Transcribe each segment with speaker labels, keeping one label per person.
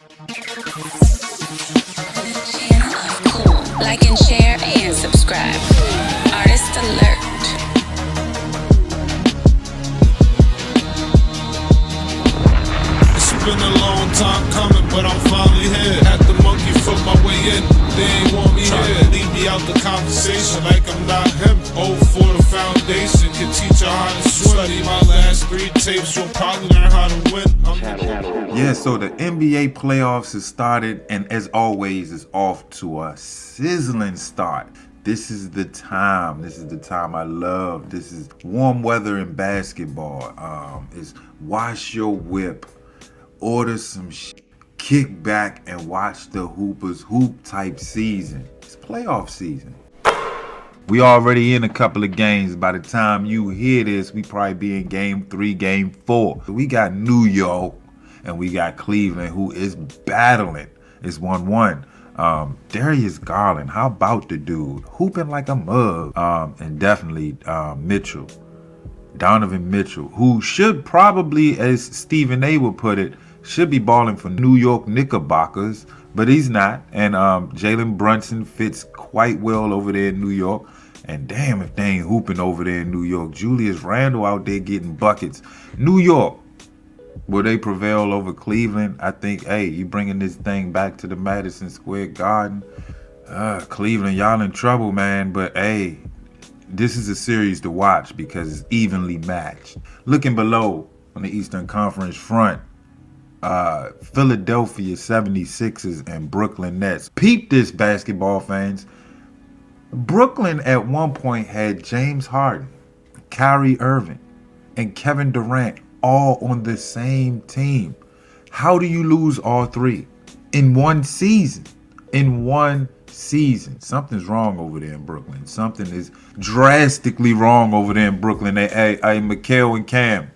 Speaker 1: Channel of Kool. Like and share and subscribe. Artist alert.
Speaker 2: It's been a long time coming, but I'm finally here. Had the monkey foot my way in. They ain't want me here. Leave me out the conversation like I'm not him. Oh, for the foundation can teach her how to swim. Study my last 3 tapes, you'll probably learn how to win.
Speaker 3: Yeah, so the NBA playoffs has started, and as always, is off to a sizzling start. This is the time. This is the time I love. This is warm weather in basketball. It's wash your whip, order some kick back, and watch the Hoopers hoop type season. It's playoff season. We already in a couple of games. By the time you hear this, we probably be in game 3, game 4. We got New York and we got Cleveland, who is battling. It's 1-1. Darius Garland, how about the dude? Hooping like a mug. And definitely Mitchell. Donovan Mitchell, who should probably, as Stephen A would put it, should be balling for New York Knickerbockers, but he's not. And Jalen Brunson fits quite well over there in New York. And damn if they ain't hooping over there in New York. Julius Randle out there getting buckets. New York, will they prevail over Cleveland? I think, hey, you bringing this thing back to the Madison Square Garden. Cleveland, y'all in trouble, man. But hey, this is a series to watch because it's evenly matched. Looking below on the Eastern Conference front, Philadephia 76ers and Brooklyn Nets. Peep this, basketball fans. Brooklyn at one point had James Harden, Kyrie Irving, and Kevin Durant all on the same team. How do you lose all 3 in one season? In one season. Something's wrong over there in Brooklyn. Something is drastically wrong over there in Brooklyn. Hey, Mikal and Cam,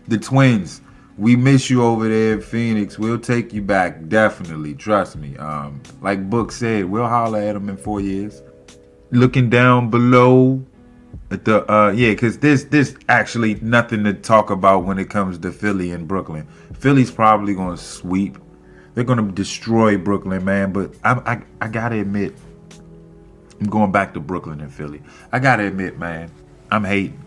Speaker 3: the twins, we miss you over there in Phoenix. We'll take you back, definitely. Trust me. Like Book said, we'll holler at them in 4 years. Looking down below at the because there's actually nothing to talk about when it comes to Philly and Brooklyn. Philly's probably gonna sweep. They're gonna destroy Brooklyn, man. But I gotta admit, I'm going back to Brooklyn and Philly. I gotta admit, man, I'm hating.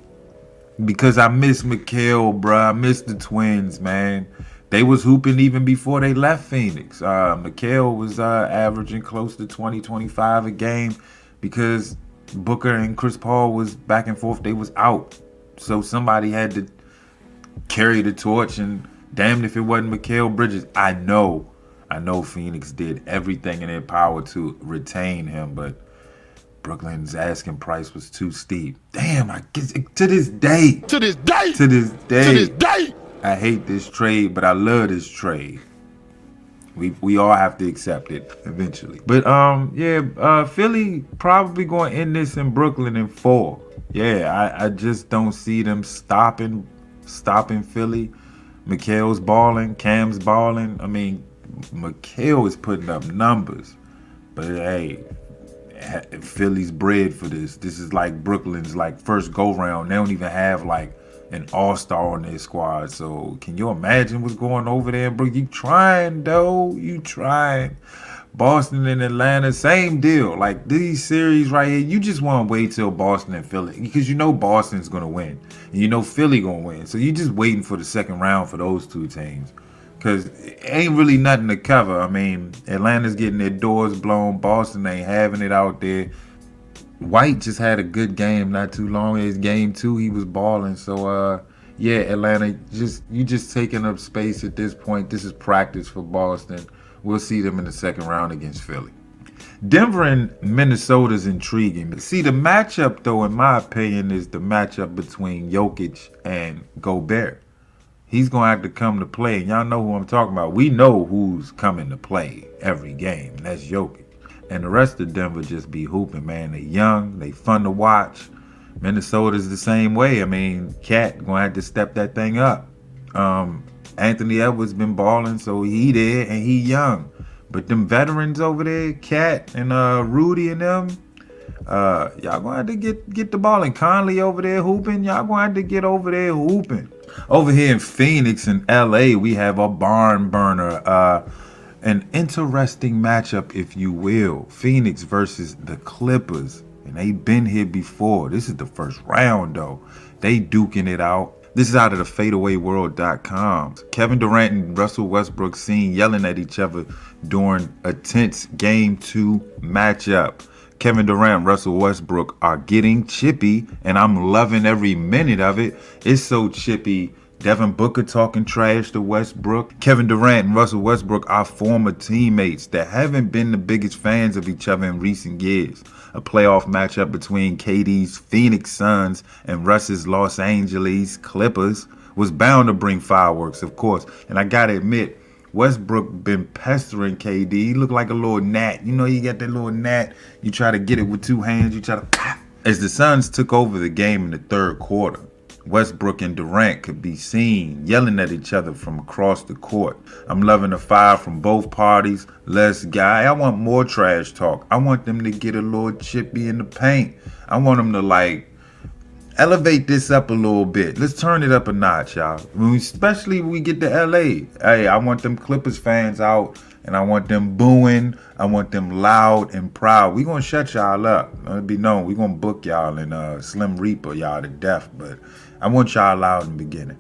Speaker 3: Because I miss Mikal, bruh. I miss the twins, man. They was hooping even before they left Phoenix. Mikal was averaging close to 20, 25 a game because Booker and Chris Paul was back and forth. They was out. So somebody had to carry the torch, and damned if it wasn't Mikal Bridges. I know Phoenix did everything in their power to retain him, but Brooklyn's asking price was too steep. Damn, I guess to this day, I hate this trade, but I love this trade. We all have to accept it eventually. But Philly probably going to end this in Brooklyn in 4. Yeah, I just don't see them stopping Philly. Mikal's balling, Cam's balling. I mean, Mikal is putting up numbers, but hey, Philly's bred for this. This is like Brooklyn's like first go round. They don't even have like an all-star on their squad. So can you imagine what's going over there in Brooklyn? You trying though. You trying. Boston and Atlanta, same deal. Like these series right here, you just want to wait till Boston and Philly because you know Boston's going to win. And you know Philly going to win. So you just waiting for the second round for those 2 teams. Because it ain't really nothing to cover. I mean, Atlanta's getting their doors blown. Boston ain't having it out there. White just had a good game not too long. His game 2, he was balling. So, Atlanta, you just taking up space at this point. This is practice for Boston. We'll see them in the second round against Philly. Denver and Minnesota's intriguing. See, the matchup, though, in my opinion, is the matchup between Jokic and Gobert. He's going to have to come to play. And y'all know who I'm talking about. We know who's coming to play every game. And that's Jokic. And the rest of Denver just be hooping, man. They young. They fun to watch. Minnesota's the same way. I mean, Cat going to have to step that thing up. Anthony Edwards been balling, so he there and he young. But them veterans over there, Cat and Rudy and them, y'all going to have to get the ball. And Conley over there hooping. Y'all going to have to get over there hooping. Over here in Phoenix and LA, we have a barn burner. An interesting matchup, if you will. Phoenix versus the Clippers. And they've been here before. This is the first round, though. They duking it out. This is out of the fadeawayworld.com. Kevin Durant and Russell Westbrook seen yelling at each other during a tense Game 2 matchup. Kevin Durant and Russell Westbrook are getting chippy, and I'm loving every minute of it. It's so chippy. Devin Booker talking trash to Westbrook. Kevin Durant and Russell Westbrook are former teammates that haven't been the biggest fans of each other in recent years. A playoff matchup between KD's Phoenix Suns and Russ's Los Angeles Clippers was bound to bring fireworks, of course. And I gotta admit, Westbrook been pestering KD. He looked like a little gnat. You know, you got that little gnat. You try to get it with two hands. You try to... As the Suns took over the game in the third quarter, Westbrook and Durant could be seen yelling at each other from across the court. I'm loving the fire from both parties. Less guy. I want more trash talk. I want them to get a little chippy in the paint. I want them to, like, elevate this up a little bit. Let's turn it up a notch, y'all. Especially when we get to LA. Hey, I want them Clippers fans out, and I want them booing. I want them loud and proud. We gonna shut y'all up. Let it be known. We gonna book y'all and Slim Reaper y'all to death, but I want y'all loud in the beginning.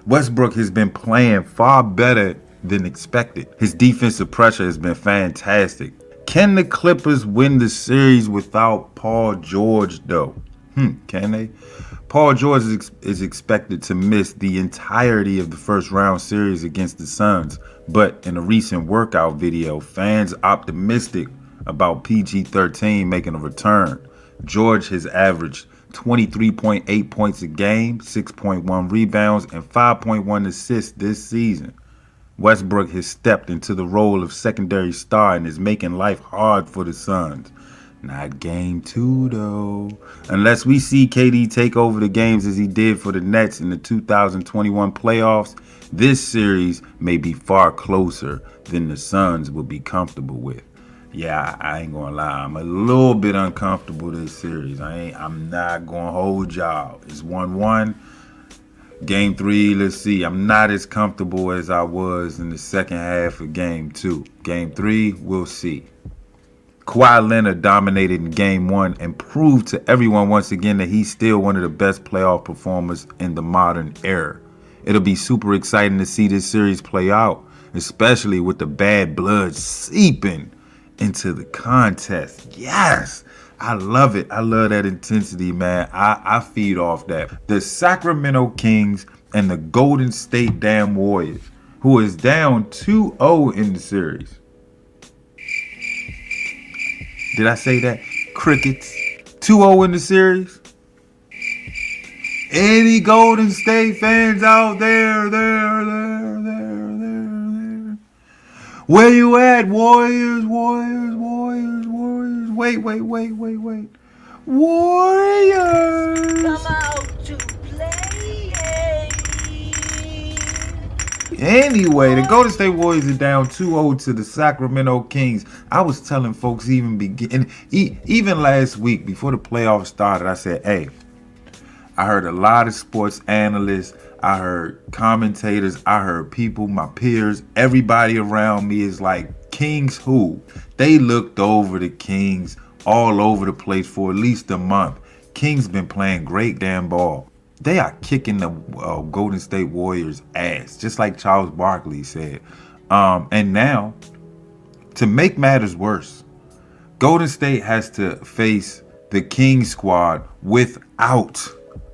Speaker 3: Westbrook has been playing far better than expected. His defensive pressure has been fantastic. Can the Clippers win the series without Paul George, though? Can they? Paul George is expected to miss the entirety of the first round series against the Suns, but in a recent workout video, fans optimistic about PG-13 making a return. George has averaged 23.8 points a game, 6.1 rebounds, and 5.1 assists this season. Westbrook has stepped into the role of secondary star and is making life hard for the Suns. Not Game 2, though. Unless we see KD take over the games as he did for the Nets in the 2021 playoffs, this series may be far closer than the Suns will be comfortable with. Yeah, I ain't gonna lie. I'm a little bit uncomfortable this series. I'm not gonna hold y'all. It's 1-1. Game 3, let's see. I'm not as comfortable as I was in the second half of Game 2. Game 3, we'll see. Kawhi Leonard dominated in Game 1 and proved to everyone once again that he's still one of the best playoff performers in the modern era. It'll be super exciting to see this series play out, especially with the bad blood seeping into the contest. Yes, I love it. I love that intensity, man. I feed off that. The Sacramento Kings and the Golden State damn Warriors, who is down 2-0 in the series. Did I say that? Crickets. 2-0 in the series. Any Golden State fans out there, where you at, Warriors? Wait. Warriors.
Speaker 4: Come out to play.
Speaker 3: Anyway, the Golden State Warriors are down 2-0 to the Sacramento Kings. I was telling folks even last week before the playoffs started, I said, hey, I heard a lot of sports analysts, I heard commentators, I heard people, my peers, everybody around me is like, Kings who? They looked over the Kings all over the place for at least a month. Kings been playing great damn ball. They are kicking the Golden State Warriors' ass, just like Charles Barkley said. And now, to make matters worse, Golden State has to face the Kings squad without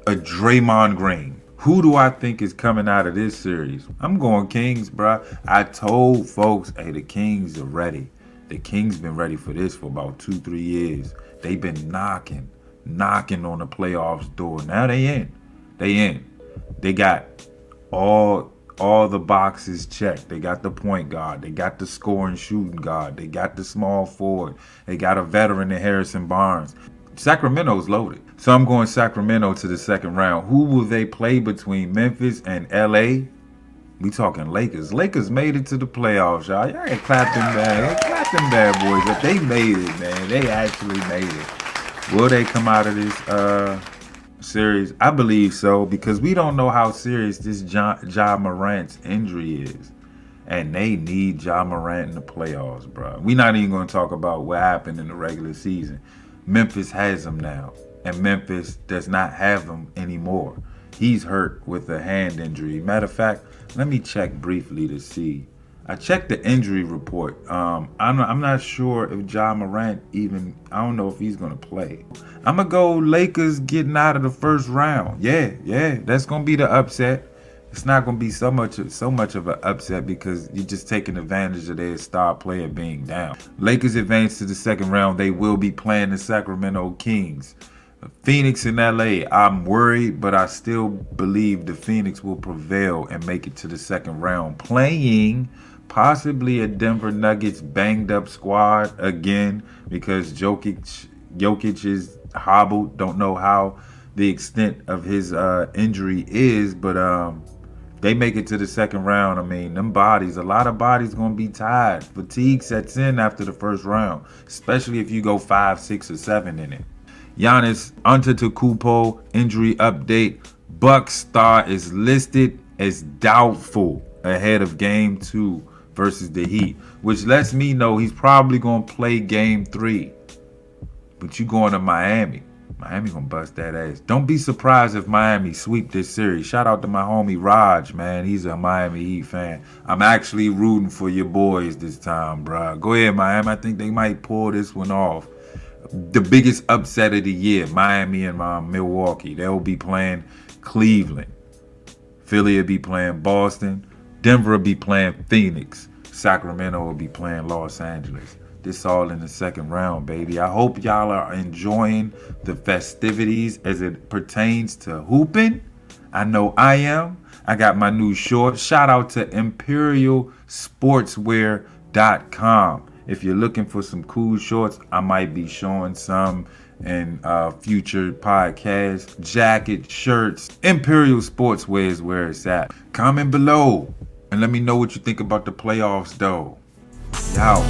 Speaker 3: a Draymond Green. Who do I think is coming out of this series? I'm going Kings, bro. I told folks, hey, the Kings are ready. The Kings been ready for this for about 2-3 years. They've been knocking on the playoffs door. Now they in. They got all the boxes checked. They got the point guard. They got the scoring shooting guard. They got the small forward. They got a veteran in Harrison Barnes. Sacramento's loaded. So I'm going Sacramento to the second round. Who will they play between Memphis and LA? We talking Lakers. Lakers made it to the playoffs, y'all. Y'all ain't clap them bad boys up. They made it, man. They actually made it. Will they come out of this series? I believe so, because we don't know how serious this Ja Morant's injury is. And they need Ja Morant in the playoffs, bro. We're not even going to talk about what happened in the regular season. Memphis has him now, and Memphis does not have him anymore. He's hurt with a hand injury. Matter of fact, let me check briefly to see. I checked the injury report. I'm not sure if Ja Morant I don't know if he's going to play. I'm going to go Lakers getting out of the first round. Yeah, that's going to be the upset. It's not going to be so much of an upset because you're just taking advantage of their star player being down. Lakers advance to the second round. They will be playing the Sacramento Kings. Phoenix and LA, I'm worried, but I still believe the Phoenix will prevail and make it to the second round, playing possibly a Denver Nuggets banged up squad again because Jokic is hobbled. Don't know how the extent of his injury is, but they make it to the second round. I mean, a lot of bodies going to be tired. Fatigue sets in after the first round, especially if you go 5, 6, or 7 in it. Giannis Antetokounmpo injury update. Bucks star is listed as doubtful ahead of Game 2 versus the Heat, which lets me know he's probably going to play Game 3. But you going to Miami. Miami gonna bust that ass. Don't be surprised if Miami sweep this series. Shout out to my homie Raj, man. He's a Miami Heat fan. I'm actually rooting for your boys this time, bro. Go ahead, Miami. I think they might pull this one off. The biggest upset of the year, Miami and Milwaukee. They'll be playing Cleveland. Philly will be playing Boston. Denver will be playing Phoenix. Sacramento will be playing Los Angeles. This all in the second round, baby. I hope y'all are enjoying the festivities as it pertains to hooping. I know I am. I got my new shorts. Shout out to ImperialSportswear.com. If you're looking for some cool shorts, I might be showing some in future podcasts. Jacket, shirts. Imperial Sportswear is where it's at. Comment below and let me know what you think about the playoffs, though. Yo.